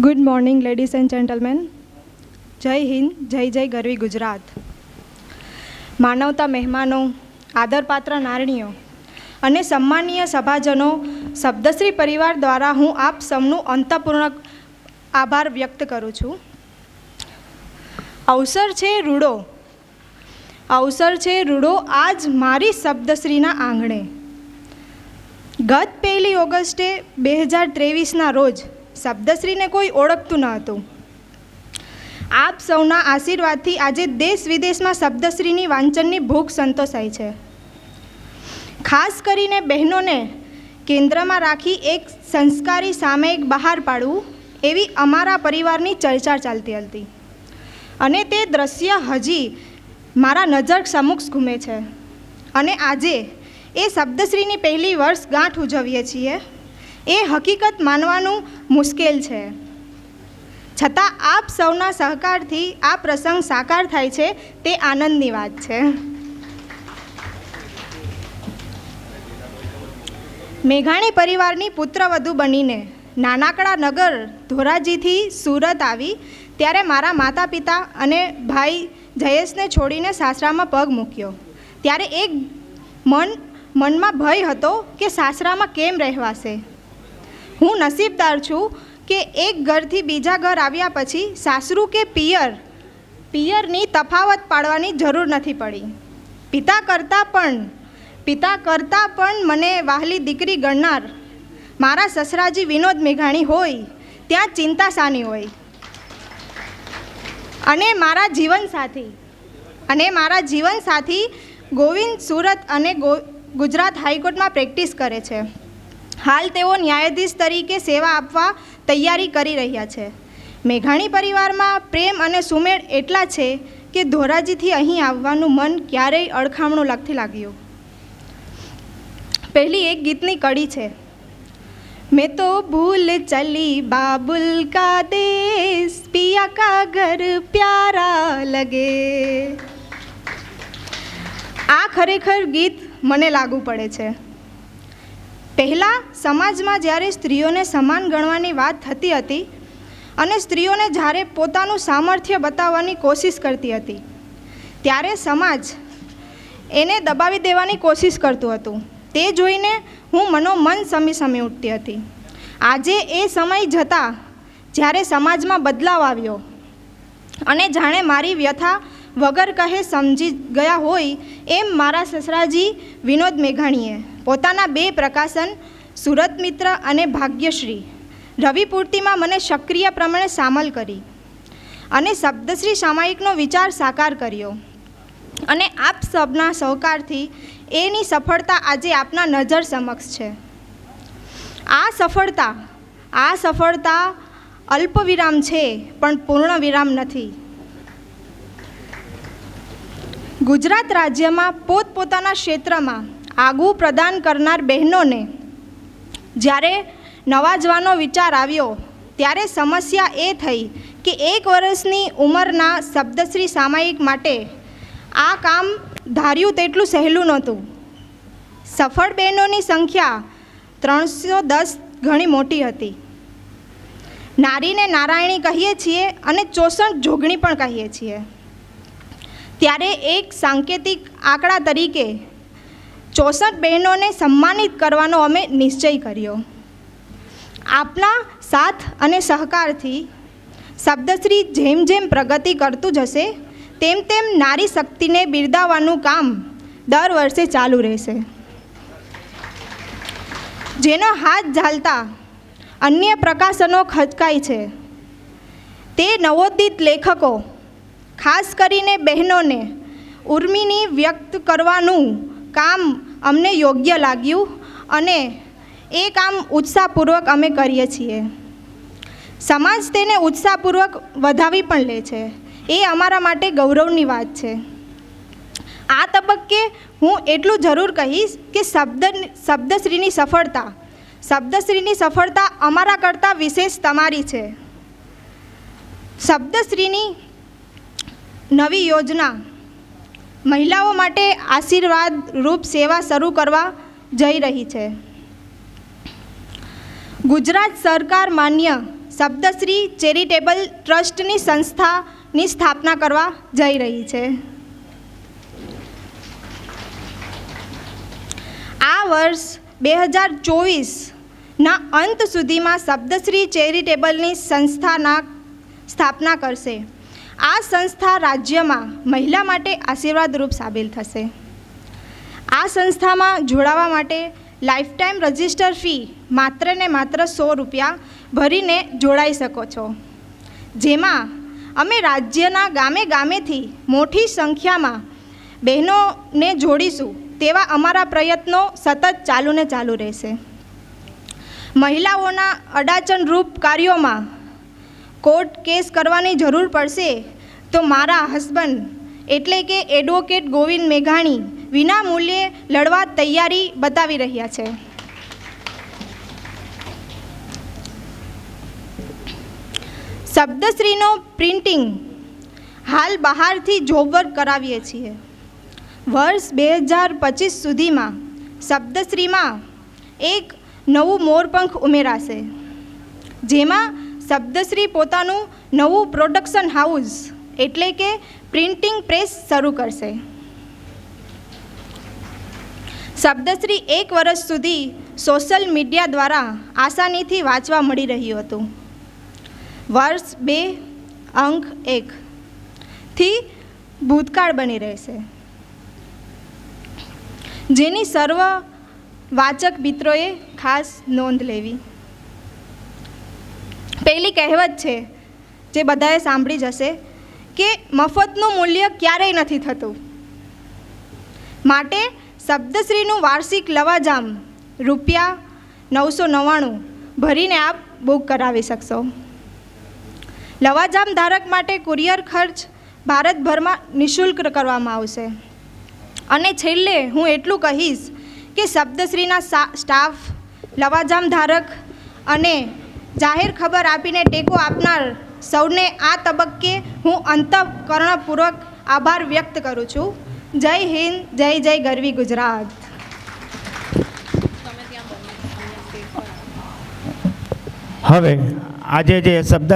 Good morning ladies and gentleman. જય હિન્દ, જય જય ગરવી ગુજરાત. માનવતા મહેમાનો, આદરપાત્ર નારણીઓ અને સન્માનીય સભાજનો, શબ્દશ્રી પરિવાર દ્વારા હું આપ સૌનું અંતઃપૂર્ણ આભાર વ્યક્ત કરું છું. અવસર છે રૂડો આજ મારી શબ્દશ્રીના આંગણે. ગત 1 ઓગસ્ટે 2023ના રોજ શબ્દશ્રીને કોઈ ઓળખતું ન હતું. આપ સૌના આશીર્વાદથી આજે દેશ વિદેશમાં શબ્દશ્રીની વાંચનની ભૂખ સંતોષાય છે. ખાસ કરીને બહેનોને કેન્દ્રમાં રાખી એક સંસ્કારી સામયિક બહાર પાડવું એવી અમારા પરિવારની ચર્ચા ચાલતી હતી અને તે દ્રશ્ય હજી મારા નજર સમક્ષ ઘૂમે છે. અને આજે એ શબ્દશ્રીની પહેલી વર્ષગાંઠ ઉજવીએ છીએ. એ હકીકત માનવાનું મુશ્કેલ છે, છતાં આપ સૌના સહકારથી આ પ્રસંગ સાકાર થાય છે તે આનંદની વાત છે. મેઘાણી પરિવારની પુત્રવધુ બનીને નાનકડા નગર ધોરાજીથી સુરત આવી ત્યારે મારા માતા પિતા અને ભાઈ જયેશને છોડીને સાસરામાં પગ મૂક્યો ત્યારે એક મનમાં ભય હતો કે સાસરામાં કેમ રહેવાશે. હું નસીબદાર છું કે એક ઘરથી બીજા ઘર આવ્યા પછી સાસરું કે પિયરની તફાવત પાડવાની જરૂર નથી પડી. પિતા કરતાં પણ મને વહાલી દીકરી ગણનાર મારા સસરાજી વિનોદ મેઘાણી હોય ત્યાં ચિંતા શાની હોય. અને મારા જીવનસાથી ગોવિંદ સુરત અને ગુજરાત હાઈકોર્ટમાં પ્રેક્ટિસ કરે છે. હાલ તેઓ ન્યાયાધીશ તરીકે સેવા આપવા તૈયારી કરી રહ્યા છે. મેઘાણી પરિવારમાં પ્રેમ અને સુમેળ એટલા છે કે ધોરાજીથી અહીં આવવાનું મન ક્યારેય અડખામણું નથી લાગ્યું. પહેલી એક ગીતની કડી છે, મેં તો ભૂલ ચલી બાબુલ કા દેશ પિયા કા ઘર પ્યારા લગે. આ ખરેખર ગીત મને લાગુ પડે છે. પહેલાં સમાજમાં જ્યારે સ્ત્રીઓને સમાન ગણવાની વાત થતી હતી અને સ્ત્રીઓને જ્યારે પોતાનું સામર્થ્ય બતાવવાની કોશિશ કરતી હતી ત્યારે સમાજ એને દબાવી દેવાની કોશિશ કરતું હતું. તે જોઈને હું મનોમન સમી ઉઠતી હતી. આજે એ સમય જતાં જ્યારે સમાજમાં બદલાવ આવ્યો અને જાણે મારી વ્યથા વગર કહે સમજી ગયા હોય એમ મારા સસરાજી વિનોદ મેઘાણીએ પોતાના 2 પ્રકાશન સુરત મિત્ર અને ભાગ્યશ્રી રવિપૂર્તિમાં મને સક્રિય પ્રમાણે સામેલ કરી અને શબ્દશ્રી સામાયિકનો વિચાર સાકાર કર્યો. અને આપ સૌના સહકારથી એની સફળતા આજે આપના નજર સમક્ષ છે. આ સફળતા અલ્પ વિરામ છે પણ પૂર્ણ વિરામ નથી. ગુજરાત રાજ્યમાં પોતપોતાના ક્ષેત્રમાં આગવું પ્રદાન કરનાર બહેનોને જ્યારે નવાજવાનો વિચાર આવ્યો ત્યારે સમસ્યા એ થઈ કે 1 વર્ષની ઉંમરના શબ્દશ્રી સામાયિક માટે આ કામ ધાર્યું તેટલું સહેલું નહોતું. સફળ બહેનોની સંખ્યા 310 ગણી મોટી હતી. નારીને નારાયણી કહીએ છીએ અને 64 જોગણી પણ કહીએ છીએ. ત્યારે એક સાંકેતિક આંકડા તરીકે 64 બહેનોને સન્માનિત કરવાનો અમે નિશ્ચય કર્યો. આપના સાથ અને સહકારથી શબ્દશ્રી જેમ જેમ પ્રગતિ કરતું જશે તેમ તેમ નારી શક્તિને બિરદાવવાનું કામ દર વર્ષે ચાલુ રહેશે. જેનો હાથ ઝાલતા અન્ય પ્રકાશનો ખચકાય છે તે નવોદિત લેખકો, ખાસ કરીને બહેનોને ઉર્મિની વ્યક્ત કરવાનું કામ અમને યોગ્ય લાગ્યું અને એ કામ ઉત્સાહપૂર્વક અમે કરીએ છીએ. સમાજ તેને ઉત્સાહપૂર્વક વધાવી પણ લે છે. એ અમારા માટે ગૌરવની વાત છે. આ તબક્કે હું એટલું જરૂર કહીશ કે શબ્દશ્રીની સફળતા અમારા કરતાં વિશેષ તમારી છે. શબ્દશ્રીની નવી યોજના મહિલાઓ માટે આશીર્વાદ રૂપ સેવા શરૂ કરવા જઈ રહી છે. ગુજરાત સરકાર માન્ય શબ્દશ્રી ચેરિટેબલ ટ્રસ્ટની સંસ્થાની સ્થાપના કરવા જઈ રહી છે. આ વર્ષ 2024ના અંત સુધીમાં શબ્દશ્રી ચેરિટેબલની સંસ્થાના સ્થાપના કરશે. આ સંસ્થા રાજ્યમાં મહિલા માટે આશીર્વાદરૂપ સાબિત થશે. આ સંસ્થામાં જોડાવા માટે લાઈફટાઈમ રજિસ્ટર ફી માત્ર ને માત્ર 100 રૂપિયા ભરીને જોડાઈ શકો છો, જેમાં અમે રાજ્યના ગામે ગામેથી મોટી સંખ્યામાં બહેનોને જોડીશું તેવા અમારા પ્રયત્નો સતત ચાલુ ને ચાલુ રહેશે. મહિલાઓના અડાચણરૂપ કાર્યોમાં કોર્ટ કેસ કરવાની જરૂર પડશે તો મારા હસબન્ડ એટલે કે એડવોકેટ ગોવિંદ મેઘાણી વિના મૂલ્યે લડવા તૈયારી બતાવી રહ્યા છે. શબ્દશ્રીનો પ્રિન્ટિંગ હાલ બહારથી જોબ વર્ક કરાવીએ છીએ. વર્ષ 2025 સુધીમાં શબ્દશ્રીમાં એક નવું મોરપંખ ઉમેરાશે, જેમાં શબ્દશ્રી પોતાનું નવું પ્રોડક્શન હાઉસ એટલે કે પ્રિન્ટિંગ પ્રેસ શરૂ કરશે. શબ્દશ્રી 1 વર્ષ સુધી સોશિયલ મીડિયા દ્વારા આસાનીથી વાંચવા મળી રહ્યું હતું. વર્ષ 2 અંક 1થી ભૂતકાળ બની રહેશે, જેની સર્વ વાચક મિત્રોએ ખાસ નોંધ લેવી. પહેલી કહેવત છે જે બધાએ સાંભળી જ હશે કે મફતનું મૂલ્ય ક્યારેય નથી થતું. માટે શબ્દશ્રીનું વાર્ષિક લવાજમ ₹999 ભરીને આપ બુક કરાવી શકશો. લવાજમ ધારક માટે કુરિયર ખર્ચ ભારતભરમાં નિઃશુલ્ક કરવામાં આવશે. અને છેલ્લે હું એટલું કહીશ કે શબ્દશ્રીના સ્ટાફ, લવાજમ ધારક અને જાહેર ખબર આપીને ટેકો આપનાર સૌને આ તબક્કે હું અંતઃકરણપૂર્વક આભાર વ્યક્ત કરું છું. જય હિન્દ, જય જય ગરવી ગુજરાત. હવે આજે જે શબ્દ